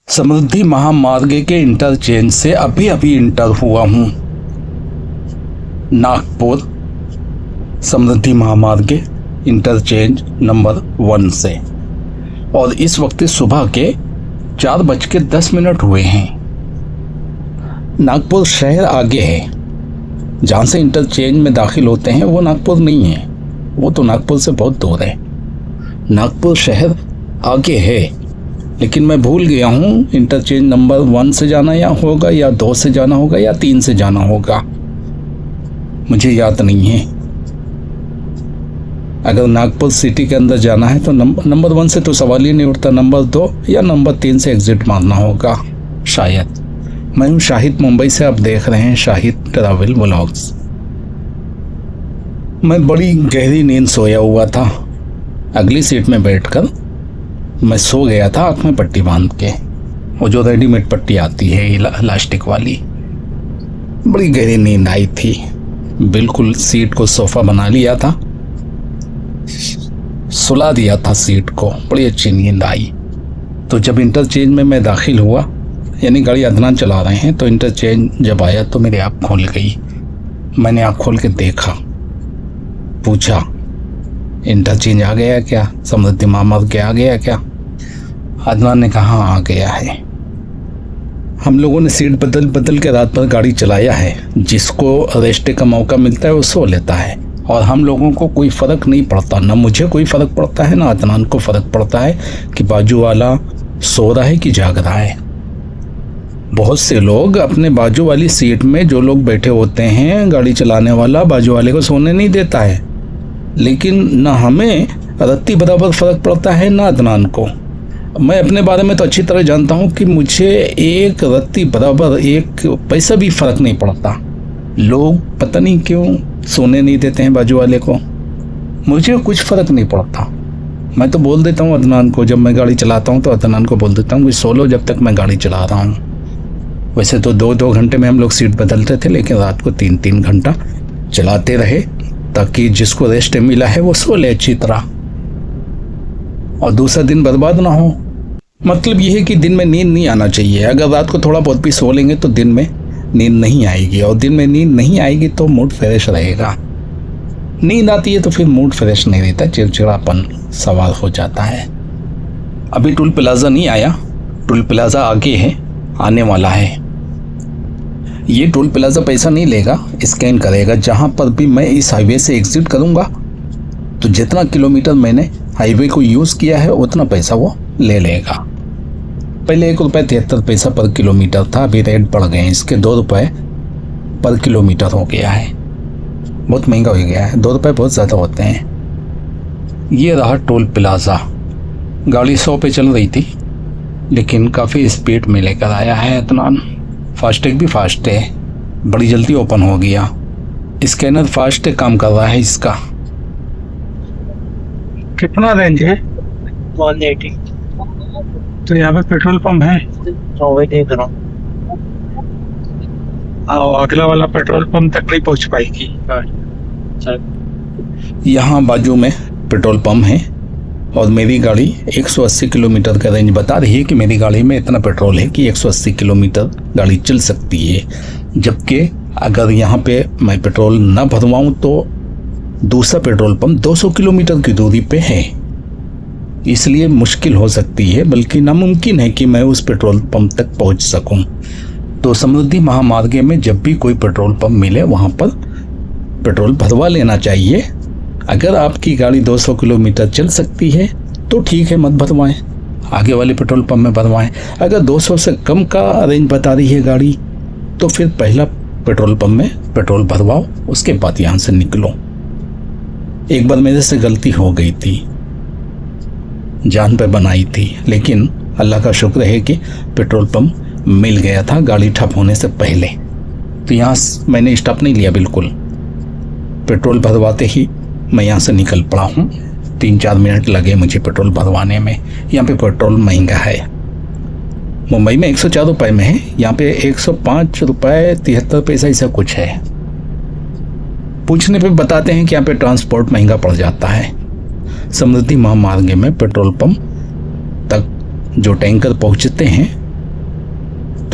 समृद्धि महामार्ग के इंटरचेंज से अभी अभी इंटर हुआ हूँ नागपुर समृद्धि महामार्ग के इंटरचेंज नंबर 1 से, और इस वक्त सुबह के 4:10 हुए हैं। नागपुर शहर आगे है, जहाँ से इंटरचेंज में दाखिल होते हैं वो नागपुर नहीं है, वो तो नागपुर से बहुत दूर है। नागपुर शहर आगे है, लेकिन मैं भूल गया हूँ इंटरचेंज नंबर 1 से जाना या होगा या 2 से जाना होगा या 3 से जाना होगा, मुझे याद नहीं है। अगर नागपुर सिटी के अंदर जाना है तो नंबर 1 से तो सवाल ही नहीं उठता, नंबर 2 या नंबर 3 से एग्जिट मारना होगा शायद। मैं हूँ शाहिद, मुंबई से आप देख रहे हैं शाहिद ट्रैवल व्लॉग्स। मैं बड़ी गहरी नींद सोया हुआ था, अगली सीट में बैठकर मैं सो गया था आँख में पट्टी बांध के, वो जो रेडीमेड पट्टी आती है इलास्टिक वाली। बड़ी गहरी नींद आई थी, बिल्कुल सीट को सोफा बना लिया था, सुला दिया था सीट को, बड़ी अच्छी नींद आई। तो जब इंटरचेंज में मैं दाखिल हुआ, यानी गाड़ी अदनान चला रहे हैं, तो इंटरचेंज जब आया तो मेरी आँख खोल गई। मैंने आँख खोल के देखा, पूछा इंटरचेंज आ गया क्या, समृद्धि महामार्ग के आ गया क्या? अदनान ने कहा आ गया है। हम लोगों ने सीट बदल बदल के रात भर गाड़ी चलाया है, जिसको रेस्ट का मौका मिलता है वो सो लेता है, और हम लोगों को कोई फ़र्क नहीं पड़ता, ना मुझे कोई फ़र्क पड़ता है ना अदनान को फ़र्क पड़ता है कि बाजू वाला सो रहा है कि जाग रहा है। बहुत से लोग अपने बाजू वाली सीट में जो लोग बैठे होते हैं, गाड़ी चलाने वाला बाजू वाले को सोने नहीं देता है, लेकिन ना हमें रत्ती बराबर फ़र्क पड़ता है ना अदनान को। मैं अपने बारे में तो अच्छी तरह जानता हूँ कि मुझे एक रत्ती बराबर एक पैसा भी फ़र्क नहीं पड़ता। लोग पता नहीं क्यों सोने नहीं देते हैं बाजू वाले को, मुझे कुछ फ़र्क नहीं पड़ता। मैं तो बोल देता हूँ अदनान को, जब मैं गाड़ी चलाता हूँ तो अदनान को बोल देता हूँ कि सो लो जब तक मैं गाड़ी चला रहा हूँ। वैसे तो 2-2 घंटे में हम लोग सीट बदलते थे, लेकिन रात को 3-3 घंटा चलाते रहे, ताकि जिसको रेस्ट मिला है वो सो ले अच्छी तरह और दूसरा दिन बर्बाद ना हो। मतलब ये है कि दिन में नींद नहीं आना चाहिए। अगर रात को थोड़ा बहुत भी सो लेंगे तो दिन में नींद नहीं आएगी, और दिन में नींद नहीं आएगी तो मूड फ्रेश रहेगा। नींद आती है तो फिर मूड फ्रेश नहीं रहता, चिड़चिड़ापन सवाल हो जाता है। अभी टोल प्लाजा नहीं आया, टोल प्लाजा आगे है, आने वाला है। ये टोल प्लाजा पैसा नहीं लेगा, स्कैन करेगा। जहाँ पर भी मैं इस हाईवे से एग्जिट करूँगा तो जितना किलोमीटर मैंने हाईवे को यूज़ किया है उतना पैसा वो ले लेगा। पहले ₹1.73 पर किलोमीटर था, अभी रेट बढ़ गए हैं इसके, ₹2 पर किलोमीटर हो गया है। बहुत महंगा हो गया है, ₹2 बहुत ज़्यादा होते हैं। ये रहा टोल प्लाजा। गाड़ी 100 पे चल रही थी, लेकिन काफ़ी स्पीड में लेकर आया है अदनान। फास्टैग भी फास्ट है, बड़ी जल्दी ओपन हो गया। स्कैनर फास्ट काम कर रहा है इसका। कितना रेंज है? 180। तो यहाँ पे पेट्रोल पंप है? वही देख रहा हूँ। अगला वाला पेट्रोल पंप तक नहीं पहुँच पाएगी। यहाँ बाजू में पेट्रोल पंप है, और मेरी गाड़ी 180 किलोमीटर का रेंज बता रही है कि मेरी गाड़ी में इतना पेट्रोल है कि 180 किलोमीटर गाड़ी चल सकती है। जबकि अगर यहाँ पे मैं पेट्रोल ना भरवाऊँ तो दूसरा पेट्रोल पंप 200 किलोमीटर की दूरी पे है, इसलिए मुश्किल हो सकती है, बल्कि नामुमकिन है कि मैं उस पेट्रोल पंप तक पहुँच सकूँ। तो समृद्धि महामार्ग में जब भी कोई पेट्रोल पंप मिले वहाँ पर पेट्रोल भरवा लेना चाहिए। अगर आपकी गाड़ी 200 किलोमीटर चल सकती है तो ठीक है, मत भरवाएं, आगे वाले पेट्रोल पंप में भरवाएं। अगर 200 से कम का रेंज बता रही है गाड़ी तो फिर पहला पेट्रोल पंप में पेट्रोल भरवाओ, उसके बाद यहाँ से निकलो। एक बार मेरे से गलती हो गई थी, जान पे बनाई थी, लेकिन अल्लाह का शुक्र है कि पेट्रोल पंप मिल गया था गाड़ी ठप होने से पहले। तो यहाँ मैंने स्टॉप नहीं लिया, बिल्कुल पेट्रोल भरवाते ही मैं यहाँ से निकल पड़ा हूँ। 3-4 मिनट लगे मुझे पेट्रोल भरवाने में। यहाँ पे पेट्रोल महंगा है, मुंबई में 104 रुपये में है, यहाँ पे 105 रुपये 73 पैसा ऐसा कुछ है। पूछने पे बताते हैं कि यहाँ पे ट्रांसपोर्ट महंगा पड़ जाता है। समृद्धि महामार्ग में पेट्रोल पंप तक जो टैंकर पहुँचते हैं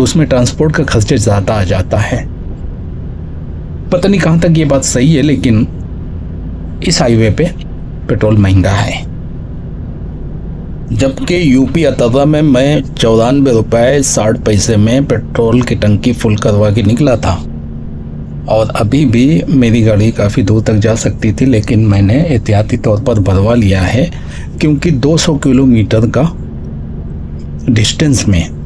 तो उसमें ट्रांसपोर्ट का खर्चा ज़्यादा आ जाता है। पता नहीं कहाँ तक ये बात सही है, लेकिन इस हाईवे पे पेट्रोल महंगा है। जबकि यूपी अतवा में मैं 94 रुपये 60 पैसे में पेट्रोल की टंकी फुल करवा के निकला था, और अभी भी मेरी गाड़ी काफ़ी दूर तक जा सकती थी, लेकिन मैंने एहतियाती तौर पर भरवा लिया है, क्योंकि 200 किलोमीटर का डिस्टेंस में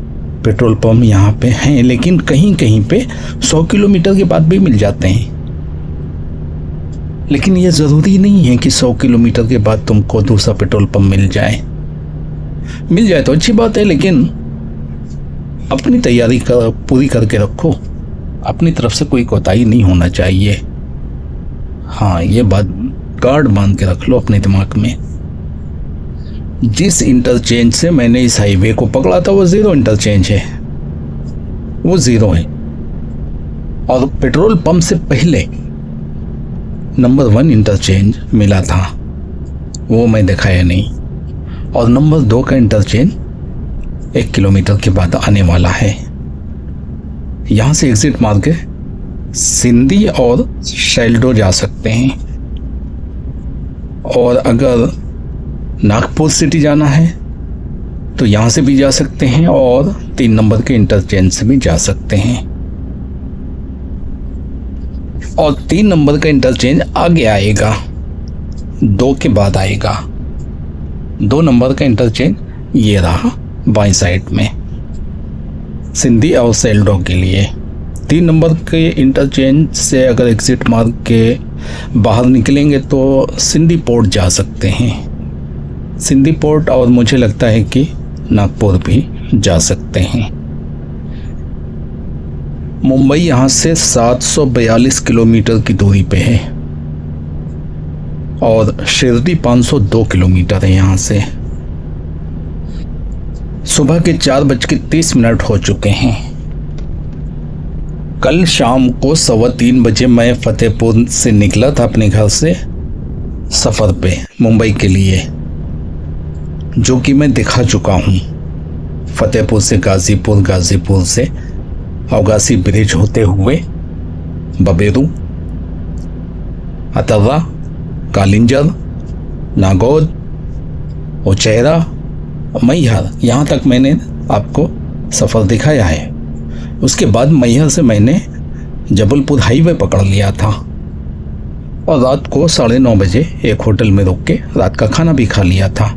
पेट्रोल पंप यहाँ पे हैं, लेकिन कहीं कहीं पे 100 किलोमीटर के बाद भी मिल जाते हैं। लेकिन ये ज़रूरी नहीं है कि 100 किलोमीटर के बाद तुमको दूसरा पेट्रोल पंप मिल जाए तो अच्छी बात है, लेकिन अपनी तैयारी पूरी करके रखो। अपनी तरफ से कोई कोताही नहीं होना चाहिए। हाँ, ये बात गार्ड बांध के रख लो अपने दिमाग में। जिस इंटरचेंज से मैंने इस हाईवे को पकड़ा था वो 0 इंटरचेंज है, वो 0 है। और पेट्रोल पंप से पहले नंबर 1 इंटरचेंज मिला था, वो मैं दिखाया नहीं। और नंबर 2 का इंटरचेंज 1 किलोमीटर के बाद आने वाला है। यहाँ से एग्जिट मार के सिंधी और शेल्डो जा सकते हैं, और अगर नागपुर सिटी जाना है तो यहाँ से भी जा सकते हैं, और 3 नंबर के इंटरचेंज से भी जा सकते हैं। और 3 नंबर का इंटरचेंज आगे आएगा, 2 के बाद आएगा। 2 नंबर का इंटरचेंज ये रहा बाईं साइड में, सिंधी और सेल्डो के लिए। 3 नंबर के इंटरचेंज से अगर एग्जिट मार के बाहर निकलेंगे तो सिंधी पोर्ट जा सकते हैं। सिंधी पोर्ट, और मुझे लगता है कि नागपुर भी जा सकते हैं। मुंबई यहाँ से 742 किलोमीटर की दूरी पे है, और शिरडी 502 किलोमीटर है यहाँ से। सुबह के 4:30 हो चुके हैं। कल शाम को 3:15 बजे मैं फतेहपुर से निकला था अपने घर से सफ़र पे मुंबई के लिए, जो कि मैं दिखा चुका हूँ। फतेहपुर से गाज़ीपुर, गाज़ीपुर से अवगासी ब्रिज होते हुए बबेरू, अतवा, कालिंजर, नागौद, उचेहरा, मैहर, यहाँ तक मैंने आपको सफ़र दिखाया है। उसके बाद मैहर से मैंने जबलपुर हाईवे पकड़ लिया था, और रात को 9:30 बजे एक होटल में रुक के रात का खाना भी खा लिया था।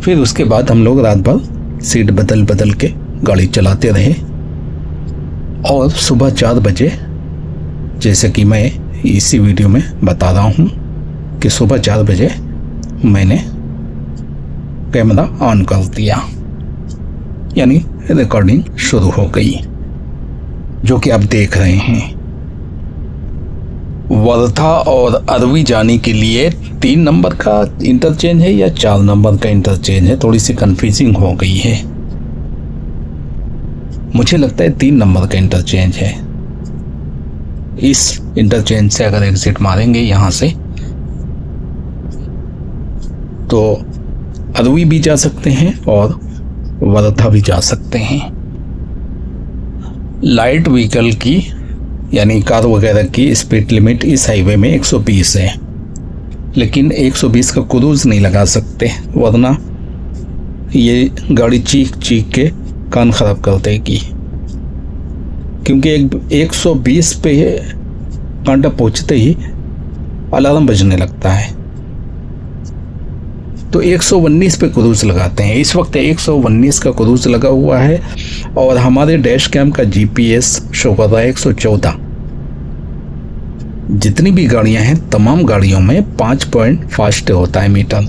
फिर उसके बाद हम लोग रात भर सीट बदल बदल के गाड़ी चलाते रहे, और सुबह 4 बजे, जैसे कि मैं इसी वीडियो में बता रहा हूँ कि सुबह 4 बजे मैंने कैमरा ऑन कर दिया, यानी रिकॉर्डिंग शुरू हो गई, जो कि आप देख रहे हैं। वर्धा और अरवी जाने के लिए 3 नंबर का इंटरचेंज है या 4 नंबर का इंटरचेंज है, थोड़ी सी कंफ्यूजिंग हो गई है। मुझे लगता है 3 नंबर का इंटरचेंज है। इस इंटरचेंज से अगर एग्जिट मारेंगे यहाँ से तो अरवी भी जा सकते हैं और वर्धा भी जा सकते हैं। लाइट व्हीकल की यानी कार वगैरह की स्पीड लिमिट इस हाईवे में 120 है, लेकिन 120 का क्रूज नहीं लगा सकते, वरना ये गाड़ी चीख चीख के कान खराब कर देगी। क्योंकि 120 पे कांटा पहुंचते ही अलार्म बजने लगता है, तो 119 पे क्रूज लगाते हैं। इस वक्त 119 का क्रूज लगा हुआ है, और हमारे डैश कैम का जीपीएस शो कर रहा है 114। जितनी भी गाड़ियां हैं तमाम गाड़ियों में 5 पॉइंट फास्ट होता है मीटर,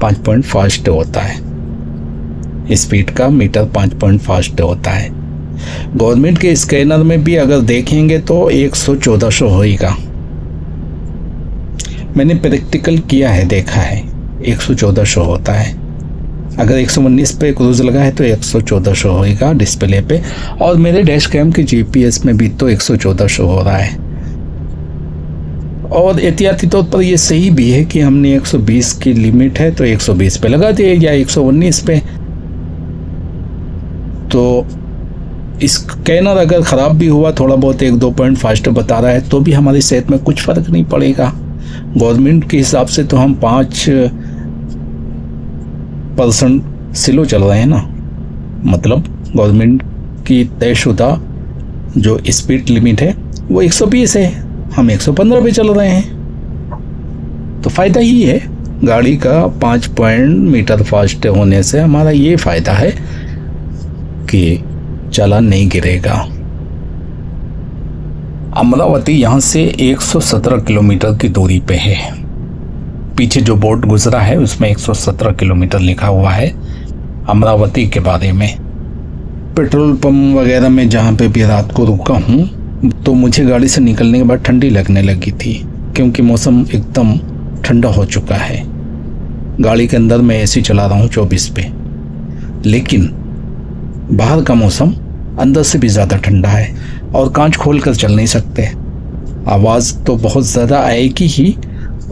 5 पॉइंट फास्ट होता है स्पीड का मीटर, 5 पॉइंट फास्ट होता है। गवर्नमेंट के स्कैनर में भी अगर देखेंगे तो 114 शो होगा। मैंने प्रैक्टिकल किया है, देखा है, 114 शो होता है। अगर 119 पे क्रूज लगा है तो 114 शो होगा डिस्प्ले पे, और मेरे डैश कैम के जीपीएस में भी तो 114 शो हो रहा है। और एहतियाती तौर पर ये सही भी है कि हमने 120 की लिमिट है तो 120 पे लगा दिए या 119 पे। तो इस स्कैनर अगर ख़राब भी हुआ, थोड़ा बहुत 1-2 पॉइंट फास्ट बता रहा है, तो भी हमारी सेहत में कुछ फ़र्क नहीं पड़ेगा। गवर्नमेंट के हिसाब से तो हम 5% स्लो चल रहे हैं ना, मतलब गवर्नमेंट की तयशुदा जो स्पीड लिमिट है वो 120 है, हम 115 पे चल रहे हैं। तो फ़ायदा ही है गाड़ी का 5 मीटर फास्ट होने से। हमारा ये फ़ायदा है कि चालान नहीं गिरेगा। अमरावती यहाँ से 117 किलोमीटर की दूरी पे है। पीछे जो बोर्ड गुजरा है उसमें 117 किलोमीटर लिखा हुआ है अमरावती के बारे में। पेट्रोल पंप वगैरह में जहाँ पे भी रात को रुका हूँ तो मुझे गाड़ी से निकलने के बाद ठंडी लगने लगी थी, क्योंकि मौसम एकदम ठंडा हो चुका है। गाड़ी के अंदर मैं एसी चला रहा हूँ 24 पे, लेकिन बाहर का मौसम अंदर से भी ज़्यादा ठंडा है और कांच खोल कर चल नहीं सकते। आवाज़ तो बहुत ज़्यादा आएगी ही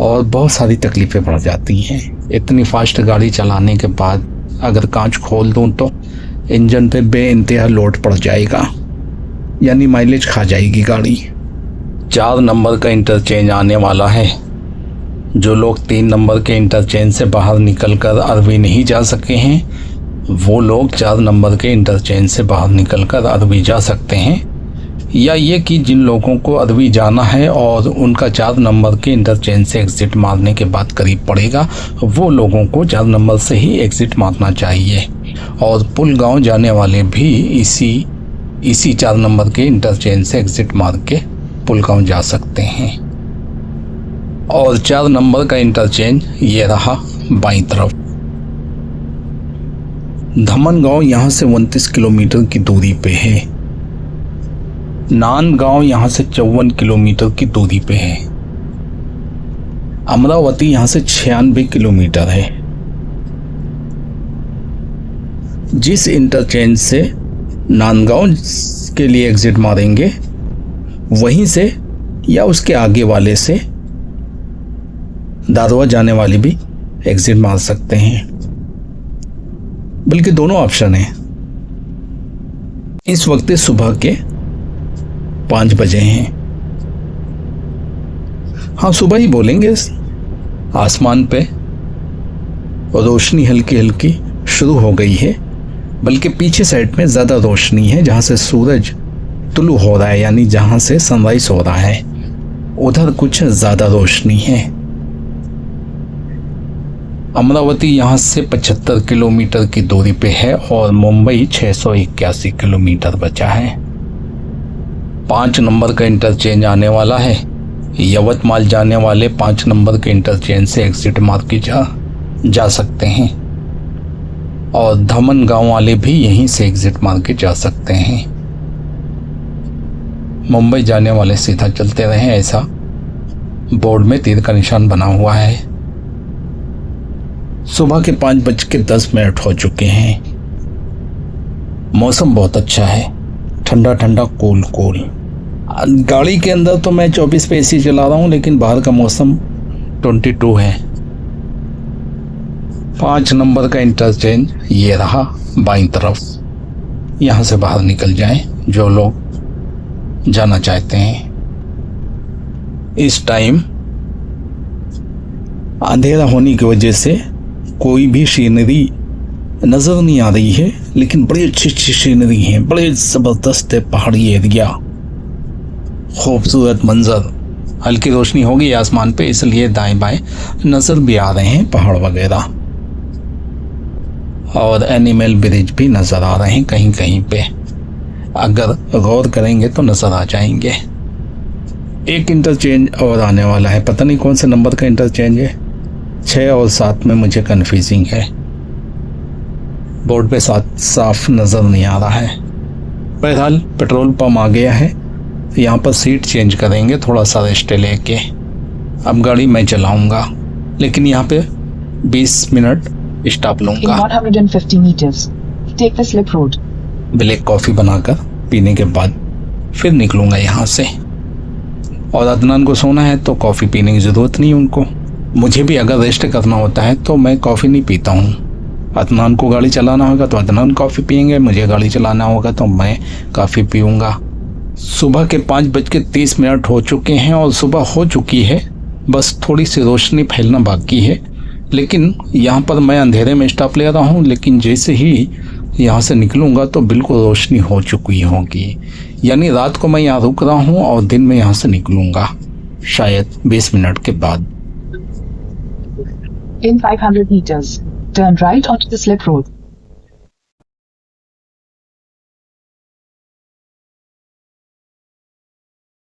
और बहुत सारी तकलीफ़ें बढ़ जाती हैं। इतनी फास्ट गाड़ी चलाने के बाद अगर कांच खोल दूँ तो इंजन पे बेइंतहा लोड पड़ जाएगा, यानी माइलेज खा जाएगी गाड़ी। 4 नंबर का इंटरचेंज आने वाला है। जो लोग 3 नंबर के इंटरचेंज से बाहर निकलकर अरवी नहीं जा सके हैं, वो लोग 4 नंबर के इंटरचेंज से बाहर निकलकर अरवी जा सकते हैं। या ये कि जिन लोगों को अरवी जाना है और उनका 4 नंबर के इंटरचेंज से एग्ज़िट मारने के बाद करीब पड़ेगा, वो लोगों को 4 नंबर से ही एग्ज़िट मारना चाहिए। और पुलगांव जाने वाले भी इसी 4 नंबर के इंटरचेंज से एग्ज़िट मार के पुलगांव जा सकते हैं। और 4 नंबर का इंटरचेंज ये रहा बाईं तरफ। धमनगांव यहाँ से 29 किलोमीटर की दूरी पे है। नांदगांव यहाँ से 54 किलोमीटर की दूरी पे है। अमरावती यहाँ से 96 किलोमीटर है। जिस इंटरचेंज से नांदगांव के लिए एग्जिट मारेंगे, वहीं से या उसके आगे वाले से दादवा जाने वाले भी एग्जिट मार सकते हैं, बल्कि दोनों ऑप्शन हैं। इस वक्त सुबह के 5 बजे हैं। हाँ, सुबह ही बोलेंगे। आसमान पे रोशनी हल्की हल्की शुरू हो गई है, बल्कि पीछे साइड में ज़्यादा रोशनी है। जहाँ से सूरज तुलू हो रहा है, यानी जहाँ से सनराइज हो रहा है, उधर कुछ ज़्यादा रोशनी है। अमरावती यहाँ से 75 किलोमीटर की दूरी पे है और मुंबई 681 किलोमीटर बचा है। 5 नंबर का इंटरचेंज आने वाला है। यवतमाल जाने वाले 5 नंबर के इंटरचेंज से एग्जिट मार के जा सकते हैं और धमनगांव वाले भी यहीं से एग्जिट मार के जा सकते हैं। मुंबई जाने वाले सीधा चलते रहें, ऐसा बोर्ड में तीर का निशान बना हुआ है। सुबह के 5:10 हो चुके हैं। मौसम बहुत अच्छा है, ठंडा ठंडा कूल कूल। गाड़ी के अंदर तो मैं 24 पे एसी चला रहा हूँ, लेकिन बाहर का मौसम 22 है। 5 नंबर का इंटरचेंज ये रहा बाईं तरफ। यहाँ से बाहर निकल जाएं जो लोग जाना चाहते हैं। इस टाइम अंधेरा होने की वजह से कोई भी सीनरी नज़र नहीं आ रही है, लेकिन बड़ी अच्छी अच्छी सीनरी है, बड़े ज़बरदस्त है पहाड़ी एरिया, खूबसूरत मंजर। हल्की रोशनी होगी आसमान पे, इसलिए दाएं बाएं नज़र भी आ रहे हैं पहाड़ वगैरह, और एनिमल ब्रिज भी नज़र आ रहे हैं कहीं कहीं पे। अगर गौर करेंगे तो नज़र आ जाएंगे। एक इंटरचेंज और आने वाला है, पता नहीं कौन से नंबर का इंटरचेंज है। 6 और 7 में मुझे कन्फ्यूजिंग है, बोर्ड पे साफ नज़र नहीं आ रहा है। बहरहाल पेट्रोल पंप आ गया है, यहाँ पर सीट चेंज करेंगे, थोड़ा सा रेस्ट लेके। अब गाड़ी मैं चलाऊंगा, लेकिन यहाँ पे 20 मिनट स्टॉप लूँगा। 150 meters. Take the slip road. Black coffee बनाकर पीने के बाद फिर निकलूँगा यहाँ से। और अदनान को सोना है तो कॉफ़ी पीने की ज़रूरत नहीं उनको। मुझे भी अगर रेस्ट करना होता है तो मैं कॉफ़ी नहीं पीता हूँ। अदनान को गाड़ी चलाना होगा तो अदनान कॉफ़ी पियेंगे, मुझे गाड़ी चलाना होगा तो मैं कॉफ़ी पीऊँगा। सुबह के 5:30 हो चुके हैं और सुबह हो चुकी है, बस थोड़ी सी रोशनी फैलना बाकी है। लेकिन यहाँ पर मैं अंधेरे में स्टॉप ले रहा हूँ, लेकिन जैसे ही यहाँ से निकलूँगा तो बिल्कुल रोशनी हो चुकी होगी। यानी रात को मैं यहाँ रुक रहा हूँ और दिन में यहाँ से निकलूँगा शायद 20 मिनट के बाद। In 500 meters, turn right onto the slip road.